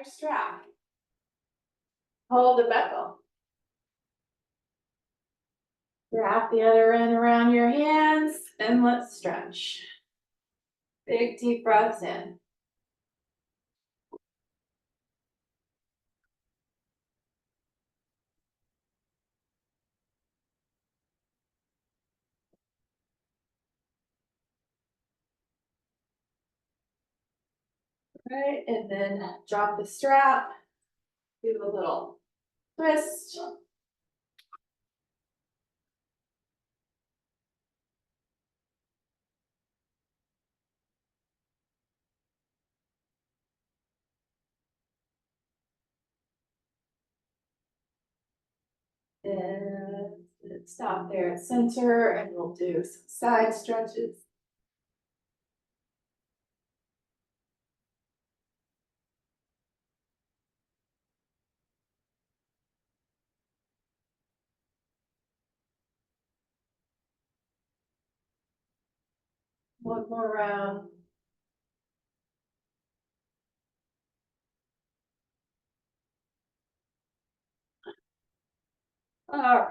your strap. Hold the buckle. Wrap the other end around your hands and let's stretch. Big deep breaths in. Right, and then drop the strap. Do a little twist. And stop there at center, and we'll do some side stretches. One more round. All right.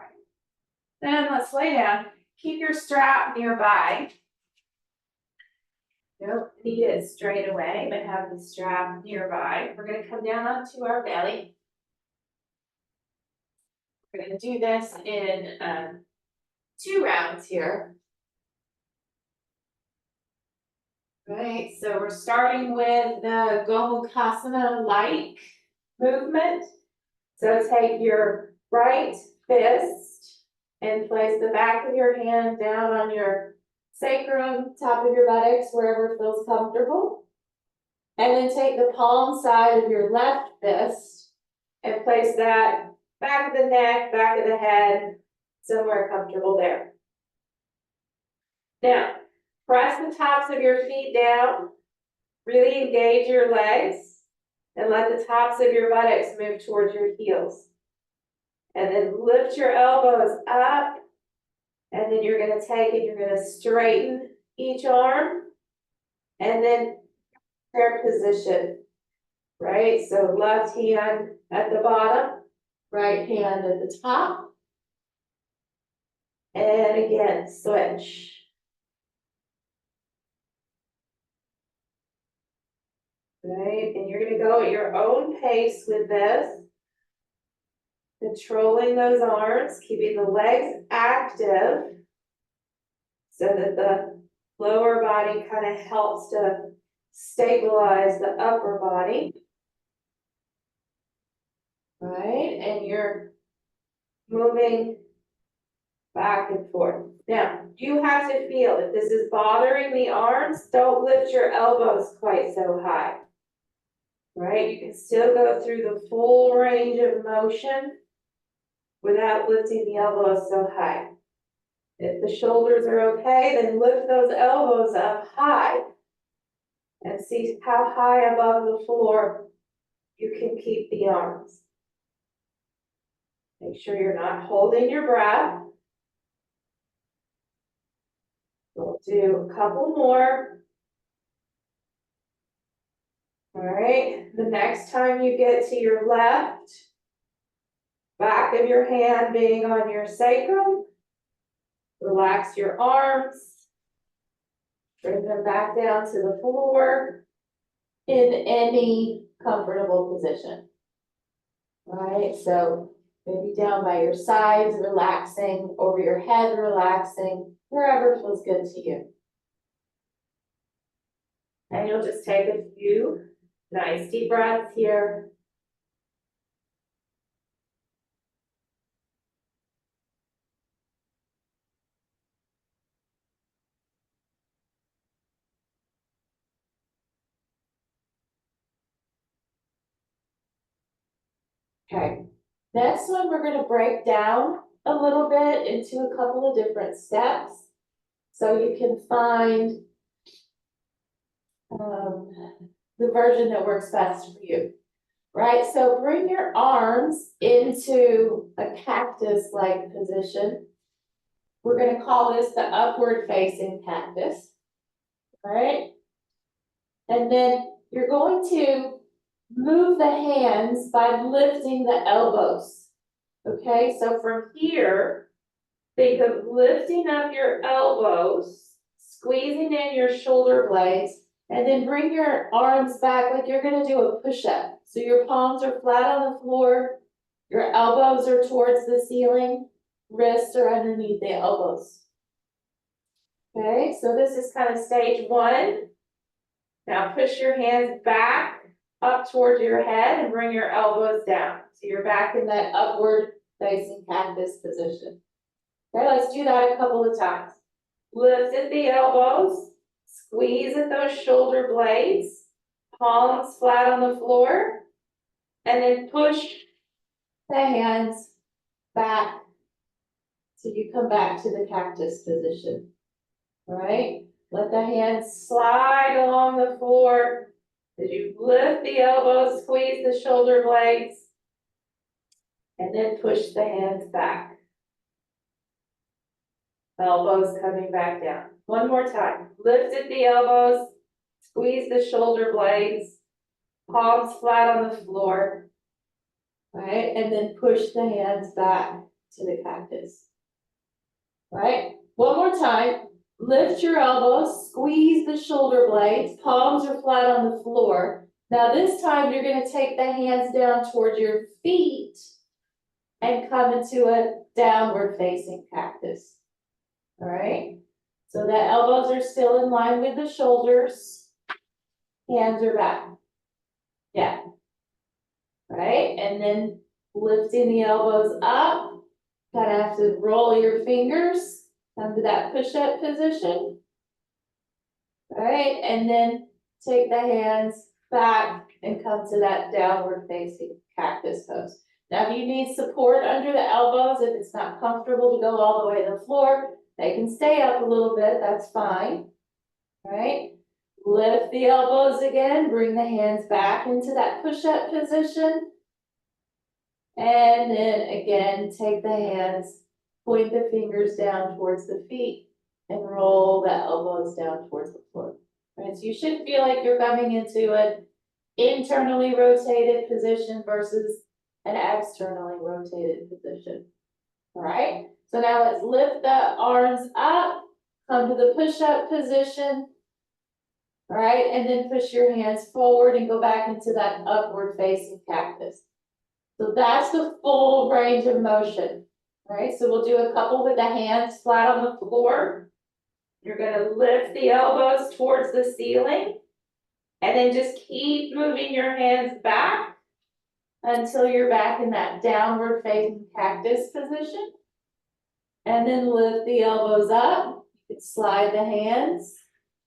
Then let's lay down. Keep your strap nearby. Don't need it straight away, but have the strap nearby. We're going to come down onto our belly. We're going to do this in 2 rounds here. Right, so we're starting with the Gomukhasana-like movement. So take your right fist and place the back of your hand down on your sacrum, top of your buttocks, wherever feels comfortable. And then take the palm side of your left fist and place that back of the neck, back of the head, somewhere comfortable there. Now, press the tops of your feet down, really engage your legs, and let the tops of your buttocks move towards your heels. And then lift your elbows up, and then you're going to take and you're going to straighten each arm, and then prayer position, right? So left hand at the bottom, right hand at the top, and again, switch. Right, and you're going to go at your own pace with this. Controlling those arms, keeping the legs active so that the lower body kind of helps to stabilize the upper body. Right, and you're moving back and forth. Now, you have to feel if this is bothering the arms, don't lift your elbows quite so high. Right, you can still go through the full range of motion without lifting the elbows so high. If the shoulders are okay, then lift those elbows up high and see how high above the floor you can keep the arms. Make sure you're not holding your breath. We'll do a couple more. All right, the next time you get to your left, back of your hand being on your sacrum, relax your arms, bring them back down to the floor in any comfortable position. All right, so maybe down by your sides, relaxing, over your head, relaxing, wherever feels good to you. And you'll just take a few nice deep breaths here. Okay, next one we're going to break down a little bit into a couple of different steps so you can find the version that works best for you. Right, so bring your arms into a cactus-like position. We're going to call this the upward facing cactus. All right, and then you're going to move the hands by lifting the elbows. Okay, so from here, think of lifting up your elbows, squeezing in your shoulder blades, and then bring your arms back like you're gonna do a push-up. So your palms are flat on the floor, your elbows are towards the ceiling, wrists are underneath the elbows. Okay, so this is kind of stage one. Now push your hands back up towards your head and bring your elbows down. So you're back in that upward facing cactus position. Okay, let's do that a couple of times. Lift at the elbows, squeeze at those shoulder blades, palms flat on the floor, and then push the hands back so you come back to the cactus position. All right, let the hands slide along the floor as you lift the elbows, squeeze the shoulder blades, and then push the hands back. Elbows coming back down. One more time. Lift at the elbows, squeeze the shoulder blades, palms flat on the floor. Right, and then push the hands back to the cactus. Right, one more time. Lift your elbows, squeeze the shoulder blades, palms are flat on the floor. Now this time you're going to take the hands down towards your feet and come into a downward facing cactus. All right, so the elbows are still in line with the shoulders, hands are back. Yeah. All right, and then lifting the elbows up, kind of have to roll your fingers. Come to that push-up position. All right, and then take the hands back and come to that downward facing cactus pose. Now, if you need support under the elbows, if it's not comfortable to go all the way to the floor, they can stay up a little bit, that's fine. All right, lift the elbows again, bring the hands back into that push-up position. And then again, take the hands, point the fingers down towards the feet and roll the elbows down towards the floor. Right, so you should feel like you're coming into an internally rotated position versus an externally rotated position. All right, so now let's lift the arms up, come to the push-up position. All right, and then push your hands forward and go back into that upward facing cactus. So that's the full range of motion. All right, so we'll do a couple with the hands flat on the floor. You're going to lift the elbows towards the ceiling and then just keep moving your hands back until you're back in that downward facing cactus position. And then lift the elbows up. You can slide the hands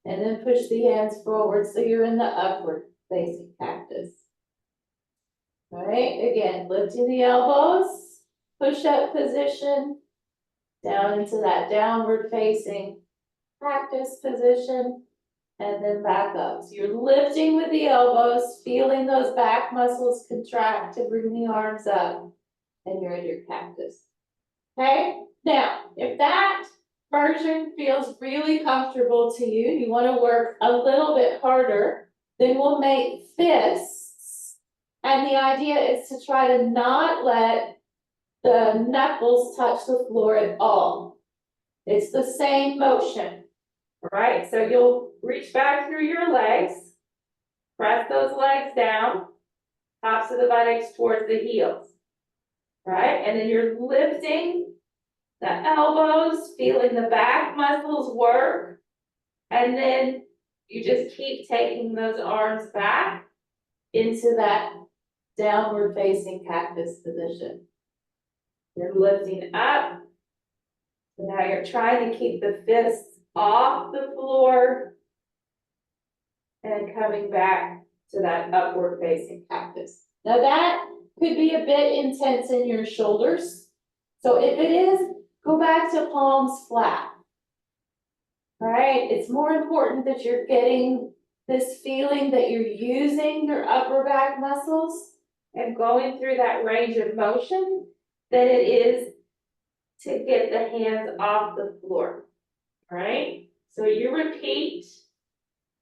and then push the hands forward so you're in the upward facing cactus. All right, again, lifting the elbows, push-up position, down into that downward facing cactus position, and then back up. So you're lifting with the elbows, feeling those back muscles contract to bring the arms up, and you're in your cactus. Okay, now, if that version feels really comfortable to you, you want to work a little bit harder, then we'll make fists. And the idea is to try to not let the knuckles touch the floor at all. It's the same motion. All right, so you'll reach back through your legs, press those legs down, tops of the buttocks towards the heels. All right, and then you're lifting the elbows, feeling the back muscles work, and then you just keep taking those arms back into that downward facing cactus position. You're lifting up. So now you're trying to keep the fists off the floor and coming back to that upward facing cactus. Now that could be a bit intense in your shoulders. So if it is, go back to palms flat. All right, it's more important that you're getting this feeling that you're using your upper back muscles and going through that range of motion than it is to get the hands off the floor. All right, so you repeat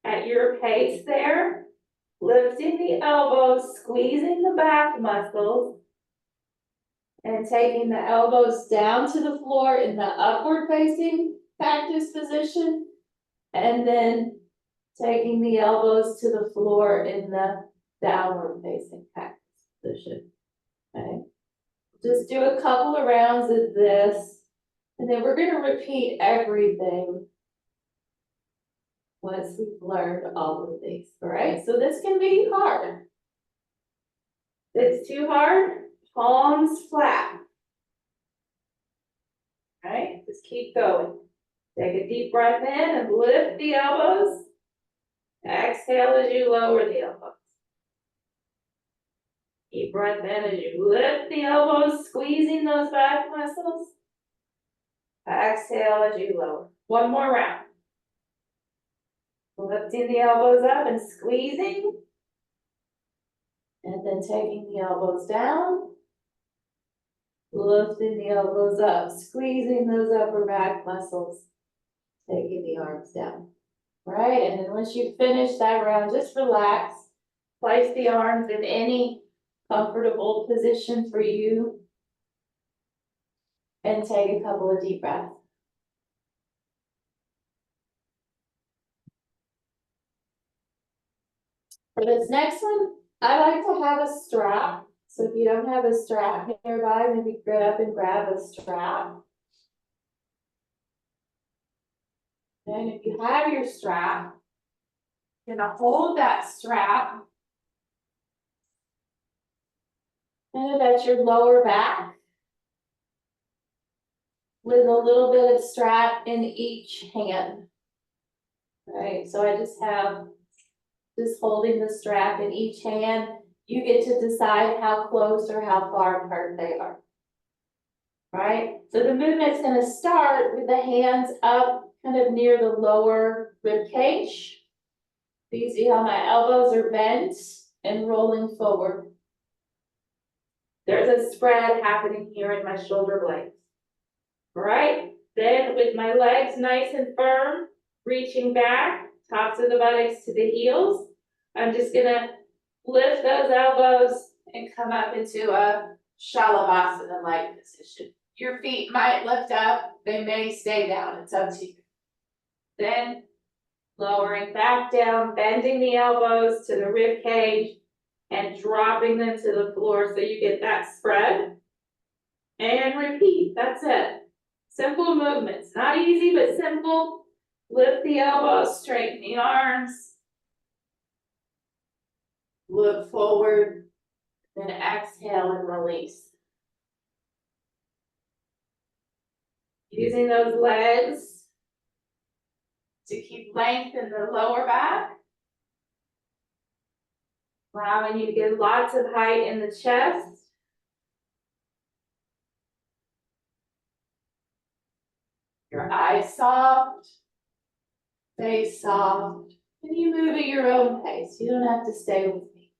at your pace there, lifting the elbows, squeezing the back muscles, and taking the elbows down to the floor in the upward facing cactus position, and then taking the elbows to the floor in the downward facing cactus position. Okay, just do a couple of rounds of this, and then we're going to repeat everything once we've learned all of these. All right, so this can be hard. If it's too hard, palms flat. All right, just keep going. Take a deep breath in and lift the elbows. Exhale as you lower the elbows. Deep breath in as you lift the elbows, squeezing those back muscles. Exhale as you lower. One more round. Lifting the elbows up and squeezing. And then taking the elbows down. Lifting the elbows up, squeezing those upper back muscles. Taking the arms down. All right, and then once you finish that round, just relax. Place the arms in any comfortable position for you. And take a couple of deep breaths. For this next one, I like to have a strap. So if you don't have a strap nearby, maybe get up and grab a strap. And if you have your strap, you're gonna hold that strap kind of at your lower back with a little bit of strap in each hand. All right, so I just have holding the strap in each hand. You get to decide how close or how far apart they are. All right, so the movement's gonna start with the hands up kind of near the lower rib cage. So you see how my elbows are bent and rolling forward. There's a spread happening here in my shoulder blades. All right, then with my legs nice and firm, reaching back, tops of the buttocks to the heels, I'm just gonna lift those elbows and come up into a Shalabhasana-like position. Your feet might lift up, they may stay down, it's up to you. Then lowering back down, bending the elbows to the rib cage and dropping them to the floor so you get that spread. And repeat, that's it. Simple movements, not easy, but simple. Lift the elbows, straighten the arms. Look forward, then exhale and release. Using those legs to keep length in the lower back. Allowing you to get lots of height in the chest. Your eyes soft, face soft, and you move at your own pace. You don't have to stay with me.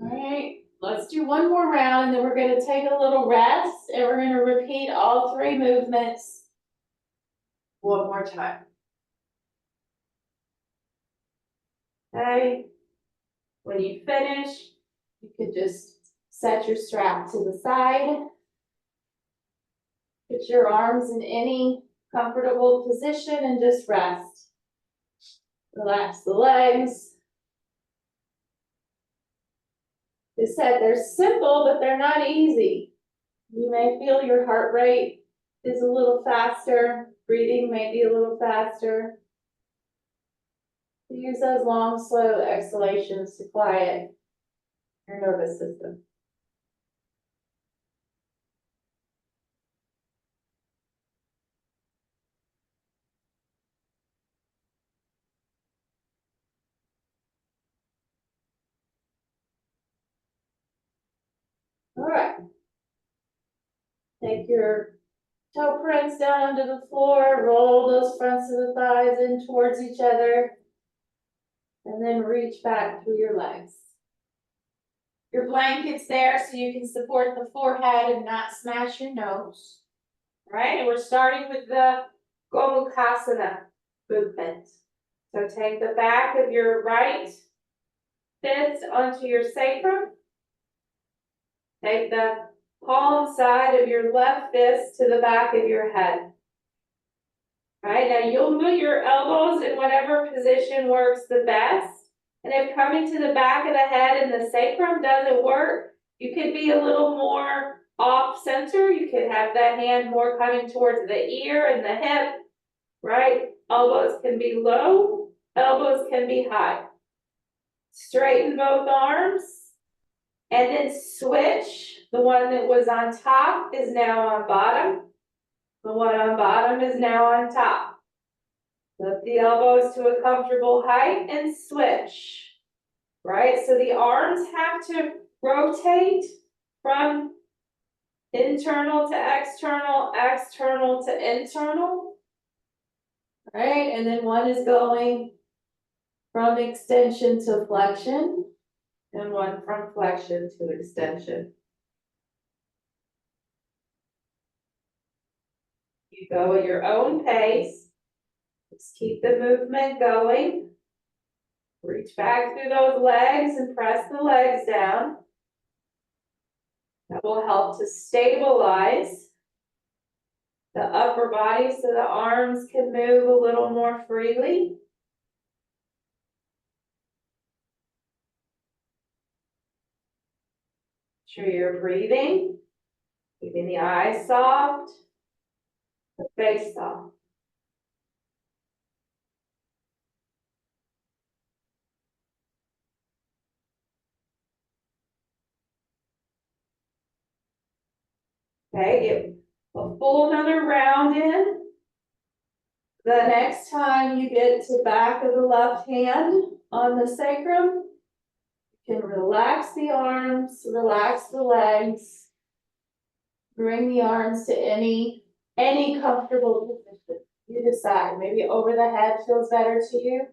All right, let's do one more round, and then we're going to take a little rest, and we're going to repeat all three movements one more time. Okay, when you finish, you could just set your strap to the side. Put your arms in any comfortable position and just rest. Relax the legs. As I said, they're simple, but they're not easy. You may feel your heart rate is a little faster. Breathing may be a little faster. Use those long, slow exhalations to quiet your nervous system. All right. Take your toe prints down onto the floor, roll those fronts of the thighs in towards each other, and then reach back through your legs. Your blanket's there so you can support the forehead and not smash your nose. All right, and we're starting with the Gomukhasana. movement. So take the back of your right fist onto your sacrum. Take the palm side of your left fist to the back of your head. All right, now you'll move your elbows in whatever position works the best. And if coming to the back of the head and the sacrum doesn't work, you could be a little more off center. You could have that hand more coming towards the ear and the hip, right? Elbows can be low, elbows can be high. Straighten both arms and then switch. The one that was on top is now on bottom. The one on bottom is now on top. Lift the elbows to a comfortable height and switch. Right? So the arms have to rotate from internal to external, external to internal. Right? And then one is going from extension to flexion, and one from flexion to extension. You go at your own pace. Just keep the movement going. Reach back through those legs and press the legs down. That will help to stabilize the upper body so the arms can move a little more freely. Make sure you're breathing, keeping the eyes soft, the face soft. Okay, get a full another round in. The next time you get to back of the left hand on the sacrum, you can relax the arms, relax the legs, bring the arms to any comfortable position. You decide, maybe over the head feels better to you,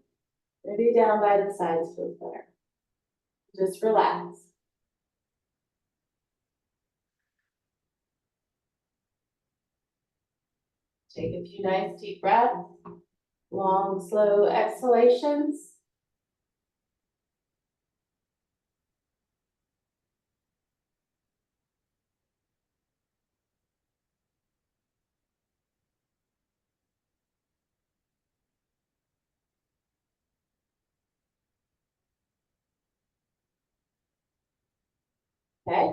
maybe down by the sides feels better. Just relax. Take a few nice deep breaths, long, slow exhalations. Okay,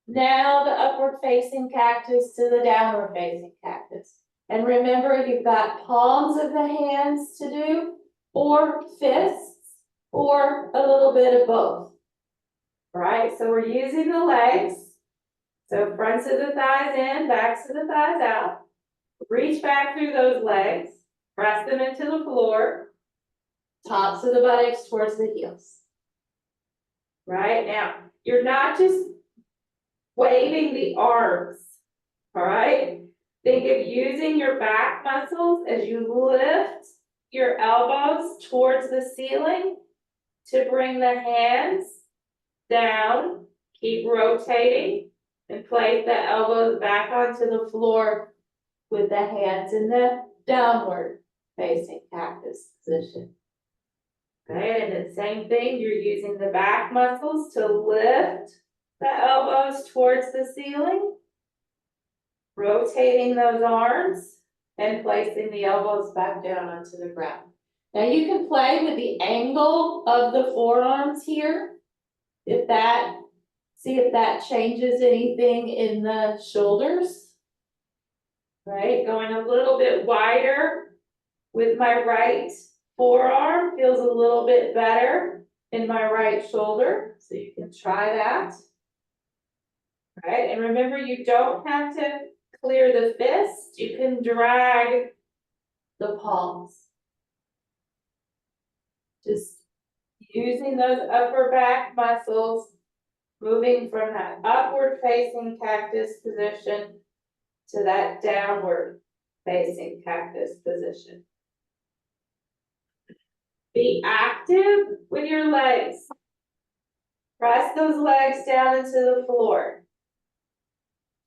now the upward facing cactus to the downward facing cactus. And remember, you've got palms of the hands to do, or fists, or a little bit of both. All right, so we're using the legs. So fronts of the thighs in, backs of the thighs out. Reach back through those legs, press them into the floor, tops of the buttocks towards the heels. Right, now, you're not just waving the arms, all right? Think of using your back muscles as you lift your elbows towards the ceiling to bring the hands down. Keep rotating and place the elbows back onto the floor with the hands in the downward facing cactus position. Okay, and the same thing, you're using the back muscles to lift the elbows towards the ceiling, rotating those arms and placing the elbows back down onto the ground. Now you can play with the angle of the forearms here. See if that changes anything in the shoulders. Right, going a little bit wider with my right forearm, feels a little bit better in my right shoulder. So you can try that. All right, and remember, you don't have to clear the fist, you can drag the palms. Just using those upper back muscles, moving from that upward facing cactus position to that downward facing cactus position. Be active with your legs. Press those legs down into the floor.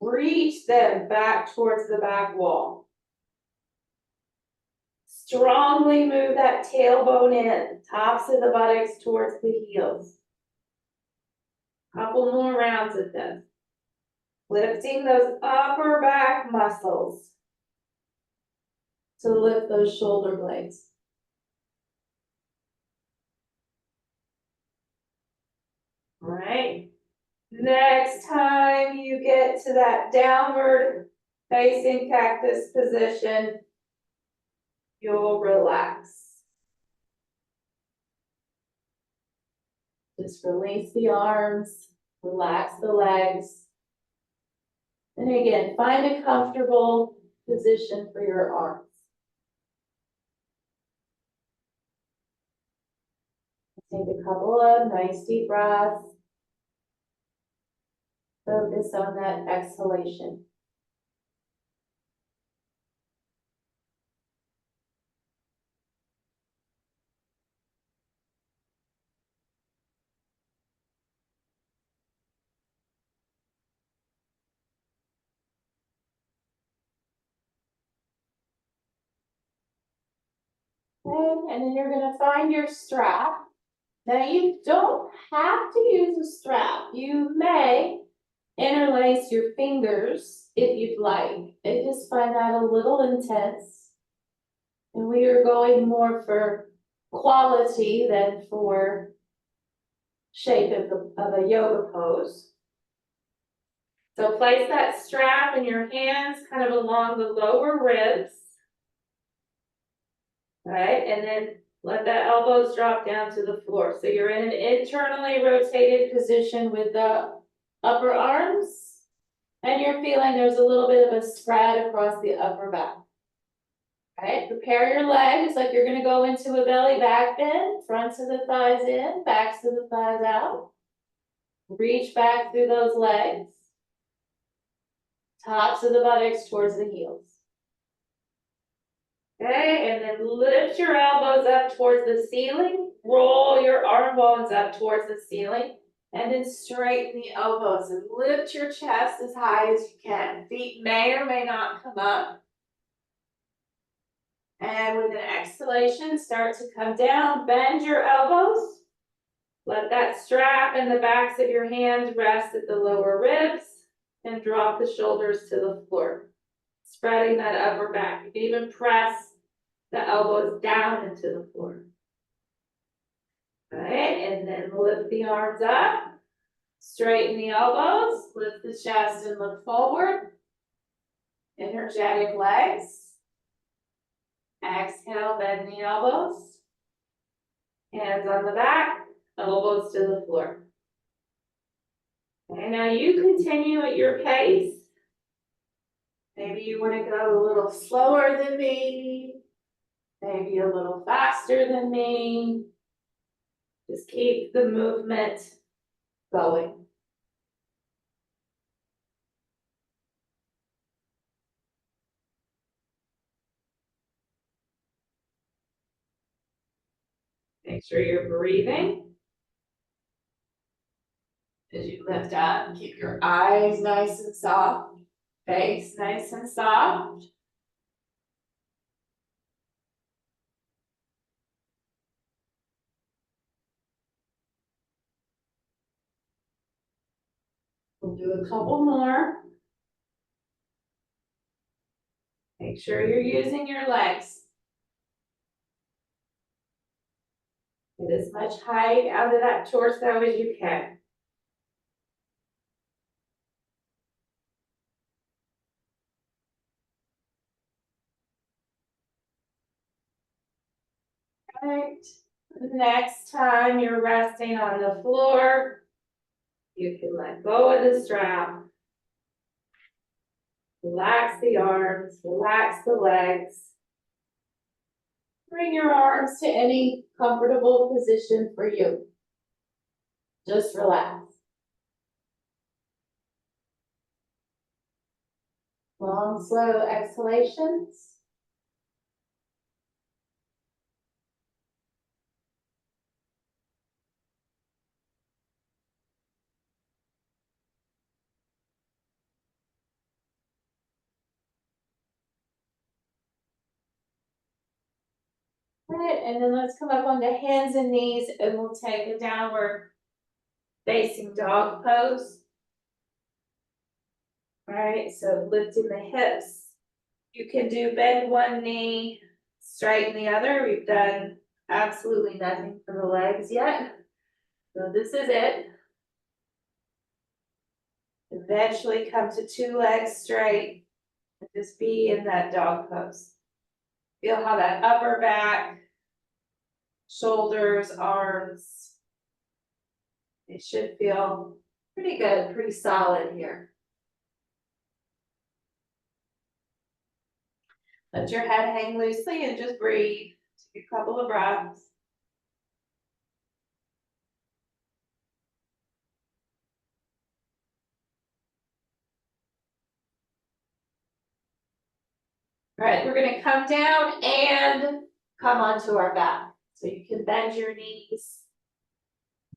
Reach them back towards the back wall. Strongly move that tailbone in, tops of the buttocks towards the heels. Couple more rounds of this. Lifting those upper back muscles to lift those shoulder blades. All right. Next time you get to that downward facing cactus position, you'll relax. Just release the arms, relax the legs. And again, find a comfortable position for your arms. Take a couple of nice deep breaths. Focus on that exhalation. Okay, and then you're going to find your strap. Now you don't have to use a strap. You may interlace your fingers if you'd like. I just find that a little intense. And we are going more for quality than for shape of a yoga pose. So place that strap in your hands kind of along the lower ribs. Right, and then let the elbows drop down to the floor. So you're in an internally rotated position with the upper arms, and you're feeling there's a little bit of a spread across the upper back. Right, prepare your legs like you're gonna go into a belly back bend, fronts of the thighs in, backs of the thighs out. Reach back through those legs. Tops of the buttocks towards the heels. Okay, and then lift your elbows up towards the ceiling, roll your arm bones up towards the ceiling, and then straighten the elbows and lift your chest as high as you can. Feet may or may not come up. And with an exhalation, start to come down, bend your elbows. Let that strap and the backs of your hands rest at the lower ribs, and drop the shoulders to the floor, spreading that upper back. You can even press the elbows down into the floor. All right, and then lift the arms up, straighten the elbows, lift the chest and look forward. Energetic legs. Exhale, bend the elbows. Hands on the back, elbows to the floor. Okay, now you continue at your pace. Maybe you want to go a little slower than me. Maybe a little faster than me. Just keep the movement going. Make sure you're breathing. As you lift up, keep your eyes nice and soft, face nice and soft. We'll do a couple more. Make sure you're using your legs. Get as much height out of that torso as you can. Right. The next time you're resting on the floor, you can let go of the strap. Relax the arms, relax the legs. Bring your arms to any comfortable position for you. Just relax. Long, slow exhalations. Right, and then let's come up onto hands and knees and we'll take a downward facing dog pose. Alright, so lifting the hips. You can do bend one knee, straighten the other. We've done absolutely nothing for the legs yet. So this is it. Eventually come to two legs straight and just be in that dog pose. Feel how that upper back, shoulders, arms, it should feel pretty good, pretty solid here. Let your head hang loosely and just breathe. Take a couple of breaths. All right, we're gonna come down and come onto our back. So you can bend your knees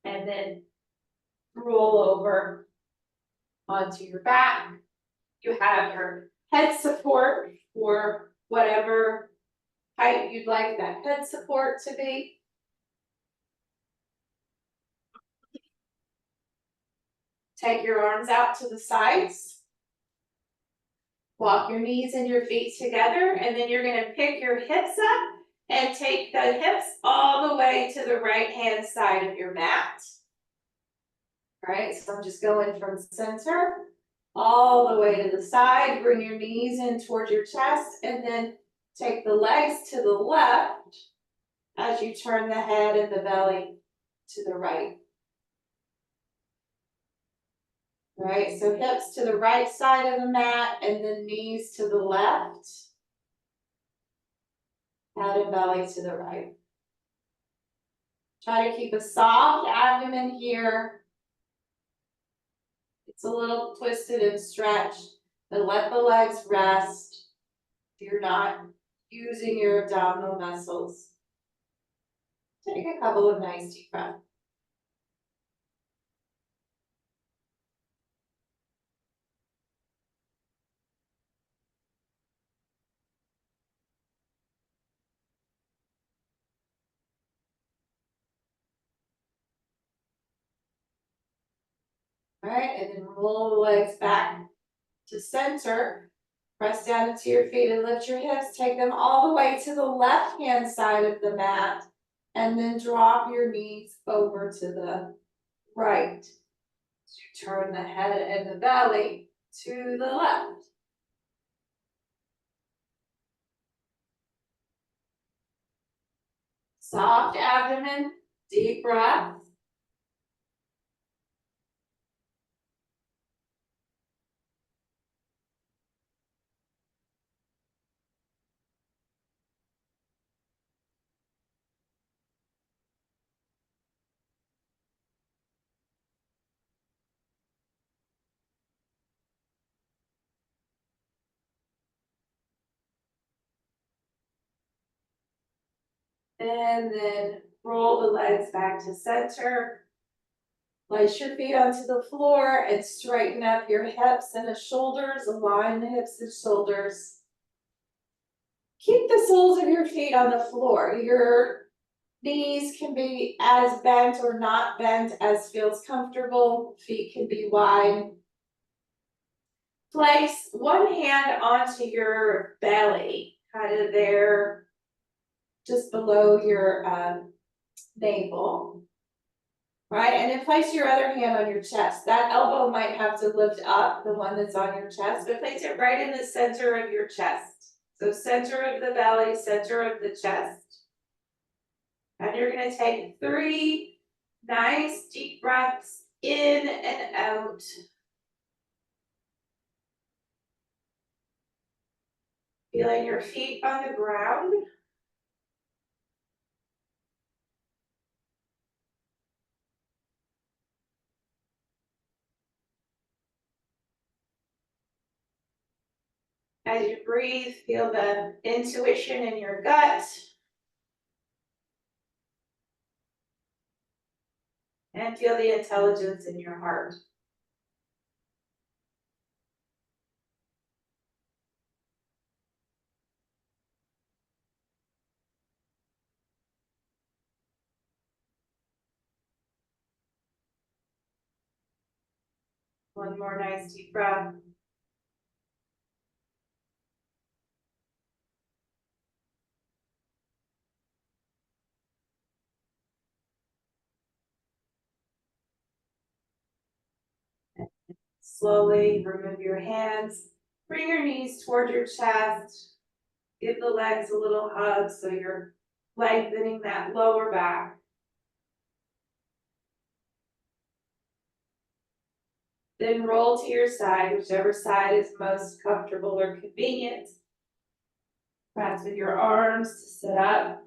and then roll over onto your back. You have your head support for whatever height you'd like that head support to be. Take your arms out to the sides. Walk your knees and your feet together, and then you're gonna pick your hips up and take the hips all the way to the right-hand side of your mat. All right, so I'm just going from center all the way to the side. Bring your knees in towards your chest, and then take the legs to the left as you turn the head and the belly to the right. All right, so hips to the right side of the mat and then knees to the left. Head and belly to the right. Try to keep a soft abdomen here. It's a little twisted and stretched, but let the legs rest. You're not using your abdominal muscles. Take a couple of nice deep breaths. All right, and then roll the legs back to center. Press down into your feet and lift your hips. Take them all the way to the left-hand side of the mat. And then drop your knees over to the right. As you turn the head and the belly to the left. Soft abdomen, deep breath. And then roll the legs back to center. Place your feet onto the floor and straighten up your hips and the shoulders. Align the hips and shoulders. Keep the soles of your feet on the floor. Your knees can be as bent or not bent as feels comfortable. Feet can be wide. Place one hand onto your belly, kind of there, just below your navel. Right, and then place your other hand on your chest. That elbow might have to lift up, the one that's on your chest, but place it right in the center of your chest. So center of the belly, center of the chest. And you're gonna take 3 nice deep breaths in and out. Feeling your feet on the ground. As you breathe, feel the intuition in your gut. And feel the intelligence in your heart. One more nice deep breath. Slowly remove your hands, bring your knees toward your chest, give the legs a little hug so you're lengthening that lower back. Then roll to your side, whichever side is most comfortable or convenient. Press with your arms to sit up.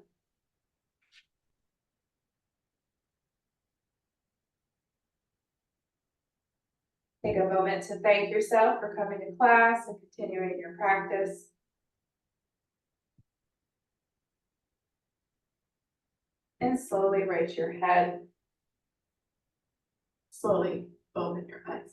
Take a moment to thank yourself for coming to class and continuing your practice. And slowly raise your head. Slowly open your eyes.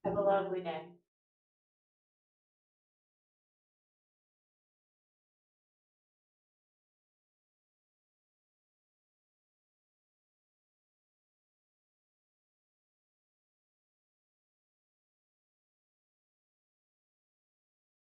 Have a lovely day.